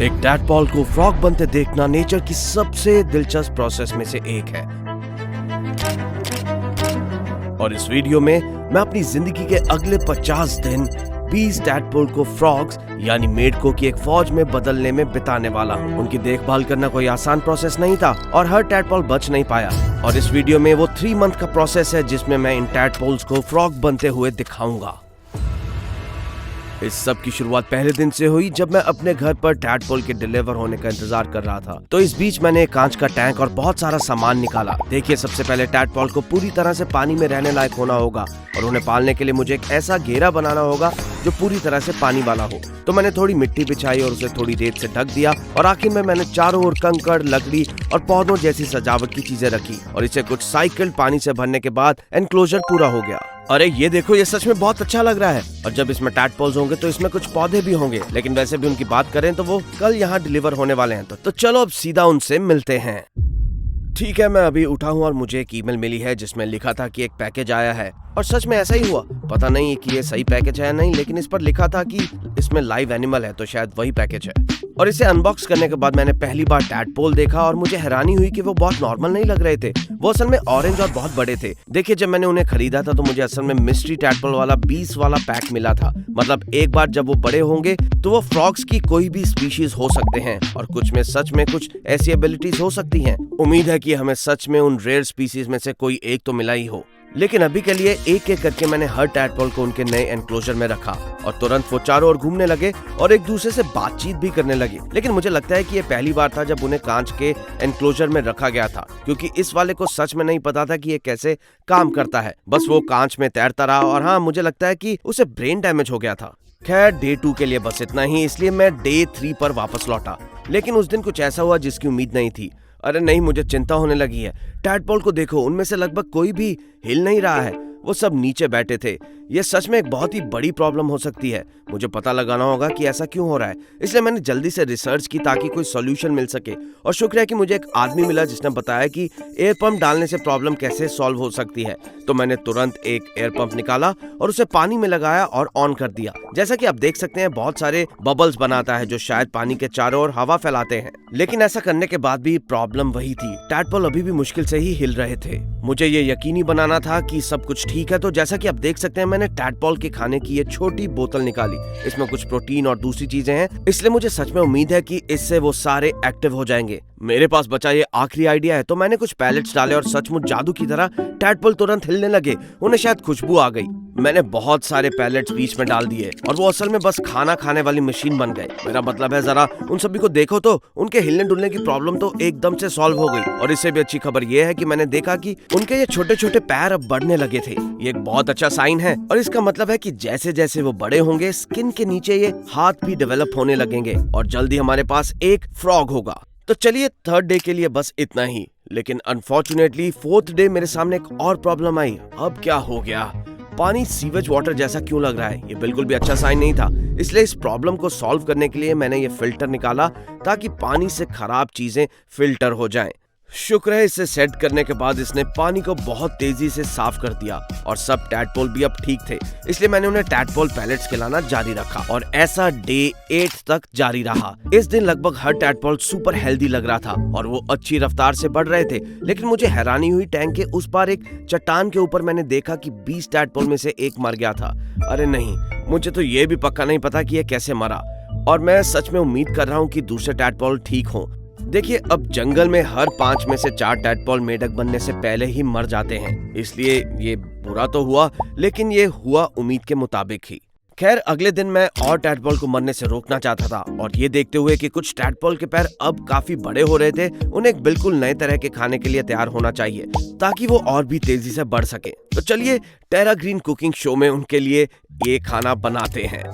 एक टैडपॉल को फ्रॉग बनते देखना नेचर की सबसे दिलचस्प प्रोसेस में से एक है। और इस वीडियो में मैं अपनी जिंदगी के अगले 50 दिन 20 टैडपोल को फ्रॉग्स यानी मेढकों की एक फौज में बदलने में बिताने वाला हूँ। उनकी देखभाल करना कोई आसान प्रोसेस नहीं था और हर टैडपोल बच नहीं पाया। और इस वीडियो में वो 3 मंथ का प्रोसेस है जिसमें मैं इन टैडपोल्स को फ्रॉग बनते हुए दिखाऊंगा। इस सब की शुरुआत पहले दिन से हुई जब मैं अपने घर पर टैडपोल के डिलीवर होने का इंतजार कर रहा था। तो इस बीच मैंने एक कांच का टैंक और बहुत सारा सामान निकाला। देखिए, सबसे पहले टैडपोल को पूरी तरह से पानी में रहने लायक होना होगा और उन्हें पालने के लिए मुझे एक ऐसा घेरा बनाना होगा जो पूरी तरह से पानी वाला हो। तो मैंने थोड़ी मिट्टी बिछाई और उसे थोड़ी रेत से ढक दिया और आखिर में मैंने चारों ओर कंकड़, लकड़ी और पौधों जैसी सजावट की चीजें रखी और इसे कुछ साइकिल पानी से भरने के बाद एनक्लोजर पूरा हो गया। अरे ये देखो, ये सच में बहुत अच्छा लग रहा है। और जब इसमें टैडपोल्स होंगे तो इसमें कुछ पौधे भी होंगे, लेकिन वैसे भी उनकी बात करें तो वो कल यहाँ डिलीवर होने वाले हैं। तो चलो अब सीधा उनसे मिलते हैं। ठीक है, मैं अभी उठा हूँ और मुझे एक ईमेल मिली है जिसमें लिखा था कि एक पैकेज आया है और सच में ऐसा ही हुआ। पता नहीं कि ये सही पैकेज है या नहीं, लेकिन इस पर लिखा था कि इसमें लाइव एनिमल है, तो शायद वही पैकेज है। और इसे अनबॉक्स करने के बाद मैंने पहली बार टैडपोल देखा और मुझे हैरानी हुई कि वो बहुत नॉर्मल नहीं लग रहे थे। वो असल में ऑरेंज और बहुत बड़े थे। देखिए, जब मैंने उन्हें खरीदा था तो मुझे असल में मिस्ट्री टैडपोल वाला 20 वाला पैक मिला था। मतलब एक बार जब वो बड़े होंगे तो वो फ्रॉग्स की कोई भी स्पीशीज हो सकते हैं और कुछ में सच में कुछ ऐसी एबिलिटीज हो सकती हैं। उम्मीद है कि हमें सच में उन रेयर स्पीशीज में से कोई एक तो मिला ही हो। लेकिन अभी के लिए एक एक करके मैंने हर टैडपोल को उनके नए एनक्लोजर में रखा और तुरंत वो चारों ओर घूमने लगे और एक दूसरे से बातचीत भी करने लगे। लेकिन मुझे लगता है कि ये पहली बार था जब उन्हें कांच के एनक्लोजर में रखा गया था, क्योंकि इस वाले को सच में नहीं पता था कि ये कैसे काम करता है। बस वो कांच में तैरता रहा और हाँ, मुझे लगता है कि उसे ब्रेन डैमेज हो गया था। खैर, डे 2 के लिए बस इतना ही, इसलिए मैं डे 3 पर वापस लौटा। लेकिन उस दिन कुछ ऐसा हुआ जिसकी उम्मीद नहीं थी। अरे नहीं, मुझे चिंता होने लगी है। टैडपोल को देखो, उनमें से लगभग कोई भी हिल नहीं रहा है। वो सब नीचे बैठे थे। ये सच में एक बहुत ही बड़ी प्रॉब्लम हो सकती है। मुझे पता लगाना होगा कि ऐसा क्यों हो रहा है। इसलिए मैंने जल्दी से रिसर्च की ताकि कोई सॉल्यूशन मिल सके। और शुक्र है कि मुझे एक आदमी मिला जिसने बताया कि एयर पंप डालने से प्रॉब्लम कैसे सॉल्व हो सकती है। तो मैंने तुरंत एक एयर पंप निकाला और उसे पानी में लगाया और ऑन कर दिया। जैसा कि आप देख सकते हैं, बहुत सारे बबल्स बनाता है जो शायद पानी के चारों ओर हवा फैलाते हैं। लेकिन ऐसा करने के बाद भी प्रॉब्लम वही थी। टैडपोल अभी भी मुश्किल से ही हिल रहे थे। मुझे ये यकीनी बनाना था कि सब कुछ ठीक है। तो जैसा कि आप देख सकते हैं, मैंने टैडपोल के खाने की ये छोटी बोतल निकाली। इसमें कुछ प्रोटीन और दूसरी चीजें हैं, इसलिए मुझे सच में उम्मीद है कि इससे वो सारे एक्टिव हो जाएंगे। मेरे पास बचा ये आखिरी आइडिया है। तो मैंने कुछ पैलेट्स डाले और सचमुच जादू की तरह टैडपोल तुरंत हिलने लगे। उन्हें शायद खुशबू आ गई। मैंने बहुत सारे पैलेट्स बीच में डाल दिए और वो असल में बस खाना खाने वाली मशीन बन गए। मेरा मतलब है, जरा उन सभी को देखो तो उनके हिलने डुलने की प्रॉब्लम तो एकदम से सॉल्व हो गई। और इससे भी अच्छी खबर ये है कि मैंने देखा कि उनके ये छोटे छोटे पैर अब बढ़ने लगे थे। ये एक बहुत अच्छा साइन है और इसका मतलब है कि जैसे जैसे वो बड़े होंगे, स्किन के नीचे ये हाथ भी डेवलप होने लगेंगे और जल्दी हमारे पास एक फ्रॉग होगा। तो चलिए, 3rd डे के लिए बस इतना ही। लेकिन अनफॉर्चुनेटली 4th डे मेरे सामने एक और प्रॉब्लम आई। अब क्या हो गया? पानी सीवेज वाटर जैसा क्यों लग रहा है? ये बिल्कुल भी अच्छा साइन नहीं था। इसलिए इस प्रॉब्लम को सॉल्व करने के लिए मैंने ये फिल्टर निकाला ताकि पानी से खराब चीजें फिल्टर हो जाएं। शुक्र है, इसे सेट करने के बाद इसने पानी को बहुत तेजी से साफ कर दिया और सब टैडपोल भी अब ठीक थे। इसलिए मैंने उन्हें टैडपोल पैलेट्स खिलाना जारी रखा और ऐसा डे 8 तक जारी रहा। इस दिन लगभग हर टैडपोल सुपर हेल्दी लग रहा था और वो अच्छी रफ्तार से बढ़ रहे थे। लेकिन मुझे हैरानी हुई, टैंक के उस पार एक चट्टान के ऊपर मैंने देखा कि 20 टैडपोल में से एक मर गया था। अरे नहीं, मुझे तो ये भी पक्का नहीं पता कि ये कैसे मरा और मैं सच में उम्मीद कर रहा हूँ कि दूसरे टैडपोल ठीक हों। देखिए, अब जंगल में हर 5 में से 4 टैडपोल मेढक बनने से पहले ही मर जाते हैं। इसलिए ये बुरा तो हुआ, लेकिन ये हुआ उम्मीद के मुताबिक ही। खैर, अगले दिन मैं और टैडपोल को मरने से रोकना चाहता था और ये देखते हुए कि कुछ टैडपोल के पैर अब काफी बड़े हो रहे थे, उन्हें एक बिल्कुल नए तरह के खाने के लिए तैयार होना चाहिए ताकि वो और भी तेजी से बढ़ सके। तो चलिए, टेरा ग्रीन कुकिंग शो में उनके लिए ये खाना बनाते हैं।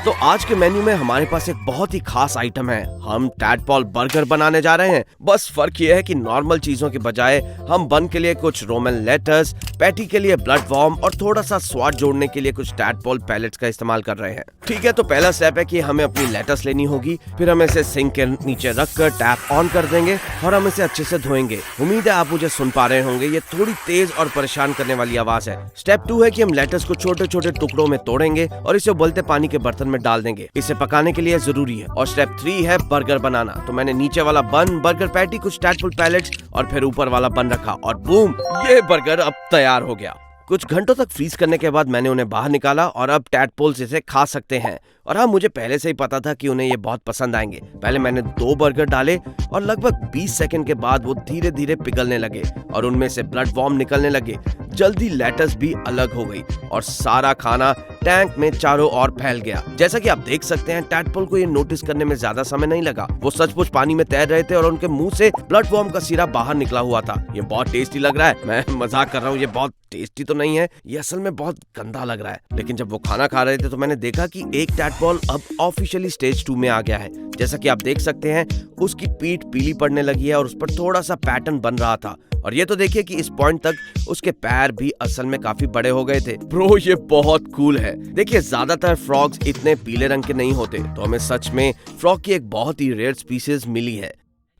तो आज के मेन्यू में हमारे पास एक बहुत ही खास आइटम है। हम टैडपोल बर्गर बनाने जा रहे हैं। बस फर्क ये है कि नॉर्मल चीजों के बजाय हम बन के लिए कुछ रोमन लेटस, पैटी के लिए ब्लड वॉर्म और थोड़ा सा स्वाद जोड़ने के लिए कुछ टैडपोल पैलेट्स का इस्तेमाल कर रहे हैं। ठीक है, तो पहला स्टेप है कि हमें अपनी लेटस लेनी होगी। फिर हम इसे सिंक के नीचे रखकर टैप ऑन कर देंगे और हम इसे अच्छे से धोएंगे। उम्मीद है आप मुझे सुन पा रहे होंगे। होंगे, ये थोड़ी तेज और परेशान करने वाली आवाज है। स्टेप 2 है कि हम लेटस को छोटे छोटे टुकड़ों में तोड़ेंगे और इसे उबलते पानी के बर्तन में डाल देंगे। इसे पकाने के लिए जरूरी है। और स्टेप 3 है बर्गर बनाना। तो मैंने नीचे वाला बन, बर्गर पैटी, कुछ टैडपोल पैलेट्स और फिर ऊपर वाला बन रखा और बूम, ये बर्गर अब तैयार हो गया। कुछ घंटों तक फ्रीज करने के बाद मैंने उन्हें बाहर निकाला और अब टैडपोल्स इसे खा सकते हैं। और हाँ, मुझे पहले से ही पता था कि उन्हें ये बहुत पसंद आएंगे। पहले मैंने 2 बर्गर डाले और लगभग 20 सेकंड के बाद वो धीरे धीरे पिघलने लगे और उनमें से ब्लड वॉर्म निकलने लगे। जल्दी लेटस भी अलग हो गई और सारा खाना टैंक में चारों ओर फैल गया। जैसा कि आप देख सकते हैं, टैडपोल को ये नोटिस करने में ज्यादा समय नहीं लगा। वो सचमुच पानी में तैर रहे थे और उनके मुंह से ब्लड वॉर्म का सिरा बाहर निकला हुआ था। ये बहुत टेस्टी लग रहा है। मैं मजाक कर रहा हूँ, ये बहुत टेस्टी तो नहीं है, ये असल में बहुत गंदा लग रहा है। लेकिन जब वो खाना खा रहे थे तो मैंने देखा कि एक टैडपोल अब ऑफिशियली स्टेज 2 में आ गया है। जैसा कि आप देख सकते हैं, उसकी पीठ पीली पड़ने लगी है और उस पर थोड़ा सा पैटर्न बन रहा था। और ये तो देखिए कि इस पॉइंट तक उसके पैर भी असल में काफी बड़े हो गए थे। ब्रो, ये बहुत कूल है। देखिए, ज्यादातर फ्रॉग्स इतने पीले रंग के नहीं होते, तो हमें सच में फ्रॉग की एक बहुत ही रेयर स्पीसीज मिली है।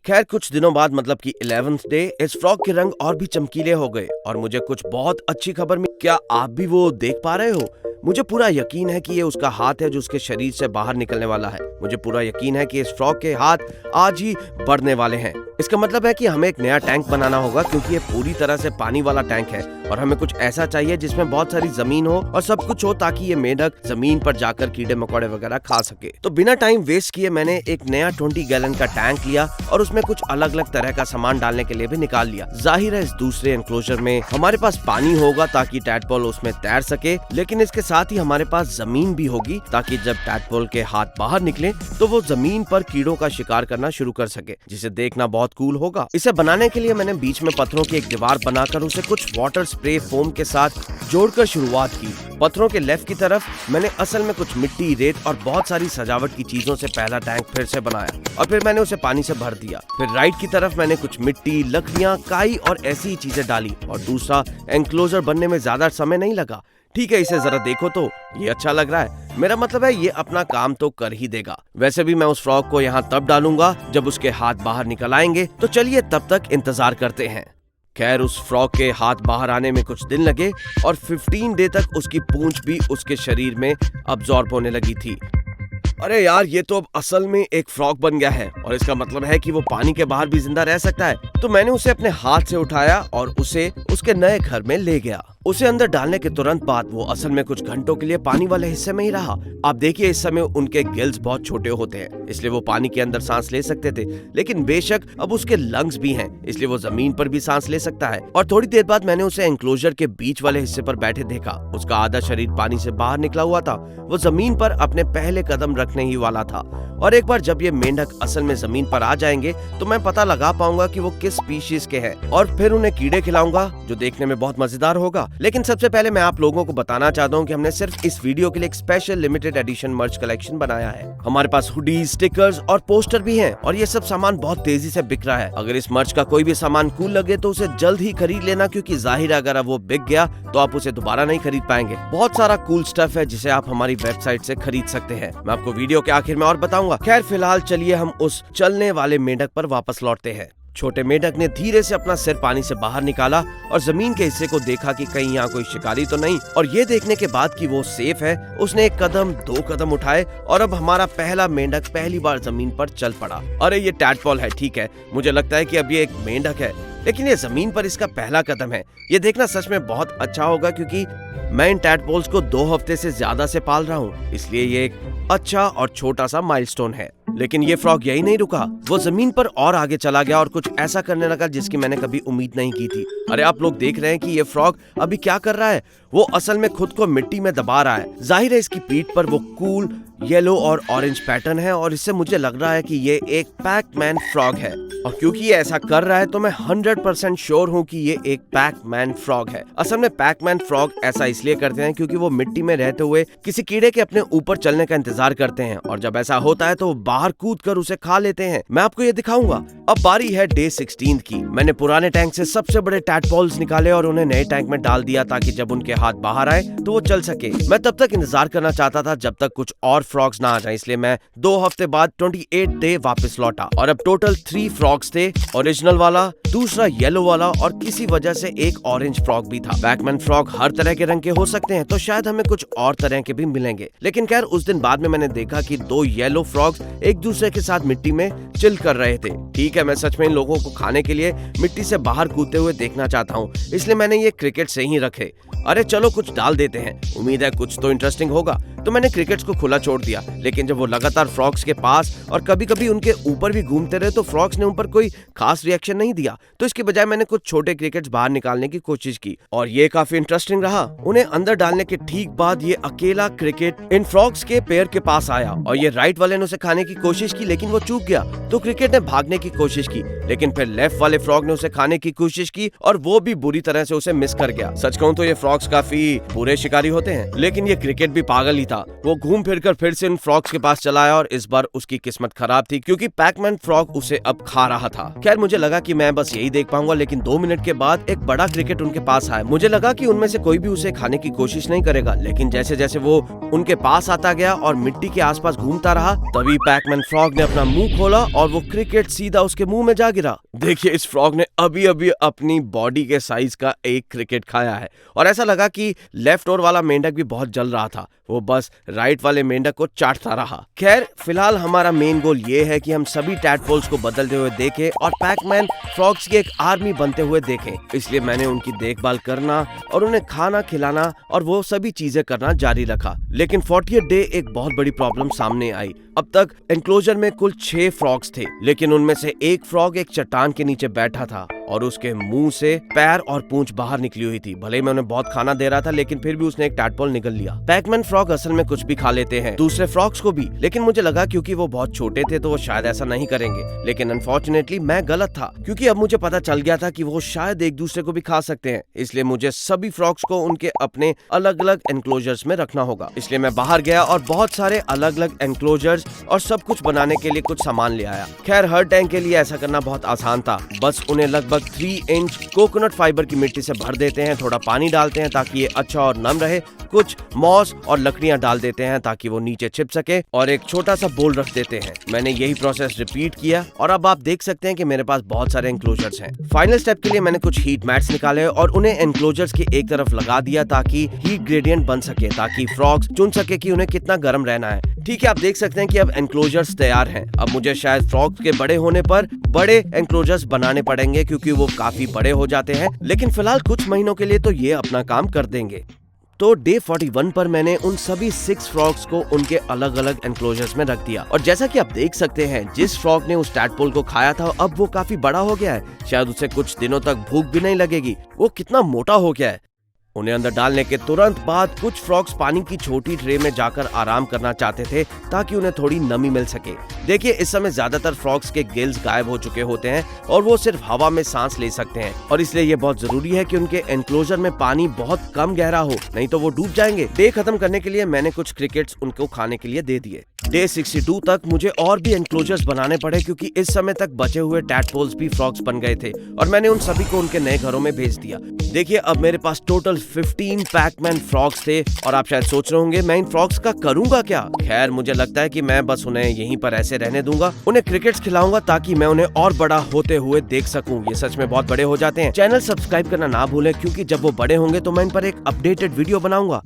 खैर, कुछ दिनों बाद मतलब कि 11th डे इस फ्रॉग के रंग और भी चमकीले हो गए और मुझे कुछ बहुत अच्छी खबर मिली। क्या आप भी वो देख पा रहे हो? मुझे पूरा यकीन है कि ये उसका हाथ है जो उसके शरीर से बाहर निकलने वाला है। मुझे पूरा यकीन है कि इस फ्रॉग के हाथ आज ही बढ़ने वाले हैं। इसका मतलब है कि हमें एक नया टैंक बनाना होगा, क्योंकि ये पूरी तरह से पानी वाला टैंक है और हमें कुछ ऐसा चाहिए जिसमें बहुत सारी जमीन हो और सब कुछ हो, ताकि ये मेंढक जमीन पर जाकर कीड़े मकोड़े वगैरह खा सके। तो बिना टाइम वेस्ट किए मैंने एक नया 20 गैलन का टैंक लिया और उसमें कुछ अलग अलग तरह का सामान डालने के लिए भी निकाल लिया। जाहिर है, इस दूसरे एनक्लोजर में हमारे पास पानी होगा ताकि टैडपोल उसमें तैर सके, लेकिन इसके साथ ही हमारे पास जमीन भी होगी ताकि जब टैडपोल के हाथ बाहर निकले तो वो जमीन पर कीड़ों का शिकार करना शुरू कर सके, जिसे देखना बहुत कूल होगा। इसे बनाने के लिए मैंने बीच में पत्थरों की एक दीवार बनाकर उसे कुछ वाटर स्प्रे फोम के साथ जोड़कर शुरुआत की। पत्थरों के लेफ्ट की तरफ मैंने असल में कुछ मिट्टी, रेत और बहुत सारी सजावट की चीजों से पहला टैंक फिर से बनाया और फिर मैंने उसे पानी से भर दिया। फिर राइट की तरफ मैंने कुछ मिट्टी, लकड़ियां, काई और ऐसी ही चीजें डाली और दूसरा एनक्लोजर बनने में ज्यादा समय नहीं लगा। ठीक है, इसे जरा देखो तो ये अच्छा लग रहा है। मेरा मतलब है ये अपना काम तो कर ही देगा। वैसे भी मैं उस फ्रॉग को यहाँ तब डालूंगा जब उसके हाथ बाहर निकल आएंगे, तो चलिए तब तक इंतजार करते हैं। खैर, उस फ्रॉग के हाथ बाहर आने में कुछ दिन लगे और 15 डे तक उसकी पूंछ भी उसके शरीर में अब्सॉर्ब होने लगी थी। अरे यार, ये तो अब असल में एक फ्रॉग बन गया है और इसका मतलब है कि वो पानी के बाहर भी जिंदा रह सकता है। तो मैंने उसे अपने हाथ से उठाया और उसे उसके नए घर में ले गया। उसे अंदर डालने के तुरंत बाद वो असल में कुछ घंटों के लिए पानी वाले हिस्से में ही रहा। आप देखिए, इस समय उनके गिल्स बहुत छोटे होते हैं, इसलिए वो पानी के अंदर सांस ले सकते थे, लेकिन बेशक अब उसके लंग्स भी हैं, इसलिए वो जमीन पर भी सांस ले सकता है। और थोड़ी देर बाद मैंने उसे एनक्लोजर के बीच वाले हिस्से पर बैठे देखा। उसका आधा शरीर पानी से बाहर निकला हुआ था। वो जमीन पर अपने पहले कदम रखने ही वाला था और एक बार जब ये मेंढक असल में जमीन पर आ जाएंगे तो मैं पता लगा पाऊंगा कि वो किस स्पीशीज के हैं और फिर उन्हें कीड़े खिलाऊंगा, जो देखने में बहुत मजेदार होगा। लेकिन सबसे पहले मैं आप लोगों को बताना चाहता हूँ कि हमने सिर्फ इस वीडियो के लिए एक स्पेशल लिमिटेड एडिशन मर्च कलेक्शन बनाया है। हमारे पास हुडीज, स्टिकर्स और पोस्टर भी हैं और ये सब सामान बहुत तेजी से बिक रहा है। अगर इस मर्च का कोई भी सामान कूल लगे तो उसे जल्द ही खरीद लेना, क्योंकि जाहिर है अगर वो बिक गया तो आप उसे दोबारा नहीं खरीद पाएंगे। बहुत सारा कूल स्टफ है जिसे आप हमारी वेबसाइट से खरीद सकते हैं। मैं आपको वीडियो के आखिर में और बताऊंगा। खैर, फिलहाल चलिए हम उस चलने वाले मेंढक पर वापस लौटते हैं। छोटे मेंढक ने धीरे से अपना सिर पानी से बाहर निकाला और जमीन के हिस्से को देखा कि कहीं यहाँ कोई शिकारी तो नहीं, और ये देखने के बाद कि वो सेफ है, उसने 1 कदम 2 कदम उठाए और अब हमारा पहला मेंढक पहली बार जमीन पर चल पड़ा। अरे ये टैडपोल है, ठीक है, मुझे लगता है कि अब ये एक मेंढक है, लेकिन ये जमीन पर इसका पहला कदम है। ये देखना सच में बहुत अच्छा होगा, क्योंकि मैं इन टैडपोल्स को 2 हफ्ते से ज्यादा से पाल रहा हूँ, इसलिए ये एक अच्छा और छोटा सा माइलस्टोन है। लेकिन ये फ्रॉग यही नहीं रुका, वो जमीन पर और आगे चला गया और कुछ ऐसा करने लगा जिसकी मैंने कभी उम्मीद नहीं की थी। अरे आप लोग देख रहे हैं कि ये फ्रॉग अभी क्या कर रहा है? वो असल में खुद को मिट्टी में दबा रहा है। जाहिर है इसकी पीठ पर वो कूल येलो और ऑरेंज पैटर्न है और इससे मुझे लग रहा है कि ये एक पैक-मैन फ्रॉग है। और क्योंकि ये ऐसा कर रहा है तो मैं 100% श्योर हूँ कि ये एक पैक-मैन फ्रॉग है। असल में पैक-मैन फ्रॉग ऐसा इसलिए करते हैं क्योंकि वो मिट्टी में रहते हुए किसी कीड़े के अपने ऊपर चलने का इंतजार करते हैं, और जब ऐसा होता है तो वो बाहर कूद कर उसे खा लेते हैं। मैं आपको ये दिखाऊंगा। अब बारी है डे 16 की। मैंने पुराने टैंक से सबसे बड़े टैडपोल्स निकाले और उन्हें नए टैंक में डाल दिया ताकि जब उनके हाथ बाहर आए तो वो चल सके। मैं तब तक इंतजार करना चाहता था जब तक कुछ और फ्रॉग्स ना आ जाएं, इसलिए मैं 2 हफ्ते बाद 28 डे वापस लौटा और अब टोटल 3 फ्रॉग फ्रॉग्स थे, ओरिजिनल वाला, दूसरा येलो वाला और किसी वजह से एक ऑरेंज फ्रॉग भी था। पैकमैन फ्रॉग हर तरह के रंग के हो सकते हैं, तो शायद हमें कुछ और तरह के भी मिलेंगे। लेकिन खैर उस दिन बाद में मैंने देखा कि 2 येलो फ्रॉग्स एक दूसरे के साथ मिट्टी में चिल कर रहे थे। ठीक है, मैं सच में इन लोगों को खाने के लिए मिट्टी से बाहर कूदते हुए देखना चाहता हूँ, इसलिए मैंने ये क्रिकेट से ही रखे। अरे चलो कुछ डाल देते हैं, उम्मीद है कुछ तो इंटरेस्टिंग होगा। तो मैंने क्रिकेट्स को खुला छोड़ दिया, लेकिन जब वो लगातार फ्रॉग्स के पास और कभी कभी उनके ऊपर भी घूमते रहे तो फ्रॉग्स ने उन पर कोई खास रिएक्शन नहीं दिया। तो इसके बजाय मैंने कुछ छोटे क्रिकेट्स बाहर निकालने की कोशिश की और ये काफी इंटरेस्टिंग रहा। उन्हें अंदर डालने के ठीक बाद ये अकेला क्रिकेट इन फ्रॉग्स के पैर के पास आया और ये राइट वाले ने उसे खाने की कोशिश की, लेकिन वो चूक गया। तो क्रिकेट ने भागने की कोशिश की, लेकिन फिर लेफ्ट वाले फ्रॉग ने उसे खाने की कोशिश की और वो भी बुरी तरह से उसे मिस कर गया। सच कहूं तो ये फ्रॉग्स काफी बुरे शिकारी होते हैं, लेकिन ये क्रिकेट भी पागल ही था। वो घूम फिर कर फिर से इन फ्रॉग्स के पास चला आया और इस बार उसकी किस्मत खराब थी क्योंकि पैकमैन फ्रॉग उसे अब खा रहा था। खैर मुझे लगा कि मैं बस यही देख पाऊंगा, लेकिन 2 मिनट के बाद एक बड़ा क्रिकेट उनके पास आया। मुझे लगा कि उनमें से कोई भी उसे खाने की कोशिश नहीं करेगा, लेकिन जैसे जैसे वो उनके पास आता गया और मिट्टी के आसपास घूमता रहा, तभी पैकमैन फ्रॉग ने अपना मुंह खोला और वो क्रिकेट सीधा उसके मुंह में जा गिरा। देखिए, इस फ्रॉग ने अभी अभी अपनी बॉडी के साइज का एक क्रिकेट खाया है और ऐसा लगा कि लेफ्ट ओर वाला मेंढक भी बहुत जल रहा था। वो बस राइट वाले मेंढक को चाटता रहा। खैर फिलहाल हमारा मेन गोल ये है कि हम सभी टैडपोल्स को बदलते हुए देखें और पैकमैन फ्रॉग्स की एक आर्मी बनते हुए देखें। इसलिए मैंने उनकी देखभाल करना और उन्हें खाना खिलाना और वो सभी चीजें करना जारी रखा। लेकिन 40th डे एक बहुत बड़ी प्रॉब्लम सामने आई। अब तक एंक्लोजर में कुल 6 फ्रॉग्स थे, लेकिन उनमें से एक फ्रॉग एक चट्टान के नीचे बैठा था और उसके मुंह से पैर और पूंछ बाहर निकली हुई थी। भले ही मैं उन्हें बहुत खाना दे रहा था, लेकिन फिर भी उसने एक टैडपोल निगल लिया। पैकमैन फ्रॉग असल में कुछ भी खा लेते हैं, दूसरे फ्रॉग्स को भी, लेकिन मुझे लगा क्योंकि वो बहुत छोटे थे तो वो शायद ऐसा नहीं करेंगे। लेकिन अनफॉर्चुनेटली मैं गलत था, क्योंकि अब मुझे पता चल गया था कि वो शायद एक दूसरे को भी खा सकते हैं। इसलिए मुझे सभी फ्रॉग्स को उनके अपने अलग अलग एनक्लोजर्स में रखना होगा। इसलिए मैं बाहर गया और बहुत सारे अलग अलग एनक्लोजर्स और सब कुछ बनाने के लिए कुछ सामान ले आया। खैर हर टैंक के लिए ऐसा करना बहुत आसान था। बस उन्हें लगभग 3 इंच कोकोनट फाइबर की मिट्टी से भर देते हैं, थोड़ा पानी डालते हैं ताकि ये अच्छा और नम रहे, कुछ मॉस और लकड़ियां डाल देते हैं ताकि वो नीचे छिप सके और एक छोटा सा बोल रख देते हैं। मैंने यही प्रोसेस रिपीट किया और अब आप देख सकते हैं कि मेरे पास बहुत सारे एनक्लोजर्स हैं। फाइनल स्टेप के लिए मैंने कुछ हीट मैट्स निकाले और उन्हें एनक्लोजर्स के एक तरफ लगा दिया ताकि हीट ग्रेडियंट बन सके, ताकि फ्रॉग्स चुन सके कि उन्हें कितना गर्म रहना है। ठीक है, आप देख सकते हैं कि अब एनक्लोजर्स तैयार हैं। अब मुझे शायद फ्रॉग्स के बड़े होने पर बड़े एनक्लोजर्स बनाने पड़ेंगे क्योंकि वो काफी बड़े हो जाते हैं, लेकिन फिलहाल कुछ महीनों के लिए तो ये अपना काम कर देंगे। तो डे 41 पर मैंने उन सभी 6 फ्रॉग्स को उनके अलग अलग एनक्लोजर्स में रख दिया और जैसा कि आप देख सकते हैं, जिस फ्रॉग ने उस टैडपोल को खाया था अब वो काफी बड़ा हो गया है। शायद उसे कुछ दिनों तक भूख भी नहीं लगेगी, वो कितना मोटा हो गया है। उन्हें अंदर डालने के तुरंत बाद कुछ फ्रॉग्स पानी की छोटी ट्रे में जाकर आराम करना चाहते थे ताकि उन्हें थोड़ी नमी मिल सके। देखिए, इस समय ज्यादातर फ्रॉग्स के गिल्स गायब हो चुके होते हैं और वो सिर्फ हवा में सांस ले सकते हैं और इसलिए ये बहुत जरूरी है कि उनके एनक्लोजर में पानी बहुत कम गहरा हो, नहीं तो वो डूब जाएंगे। डे खत्म करने के लिए मैंने कुछ क्रिकेट्स उनको खाने के लिए दे दिए। डे 62 तक मुझे और भी एनक्लोजर्स बनाने पड़े क्योंकि इस समय तक बचे हुए टैडपोल्स भी फ्रॉग्स बन गए थे और मैंने उन सभी को उनके नए घरों में भेज दिया। देखिए, अब मेरे पास टोटल 15 पैकमैन फ्रॉग्स थे और आप शायद सोच रहे होंगे मैं इन फ्रॉग्स का करूंगा क्या। खैर मुझे लगता है कि मैं बस उन्हें यहीं पर ऐसे रहने दूंगा, उन्हें क्रिकेट्स खिलाऊंगा ताकि मैं उन्हें और बड़ा होते हुए देख सकूं। ये सच में बहुत बड़े हो जाते हैं। चैनल सब्सक्राइब करना ना भूलें क्योंकि जब वो बड़े होंगे तो मैं इन पर एक अपडेटेड वीडियो बनाऊंगा।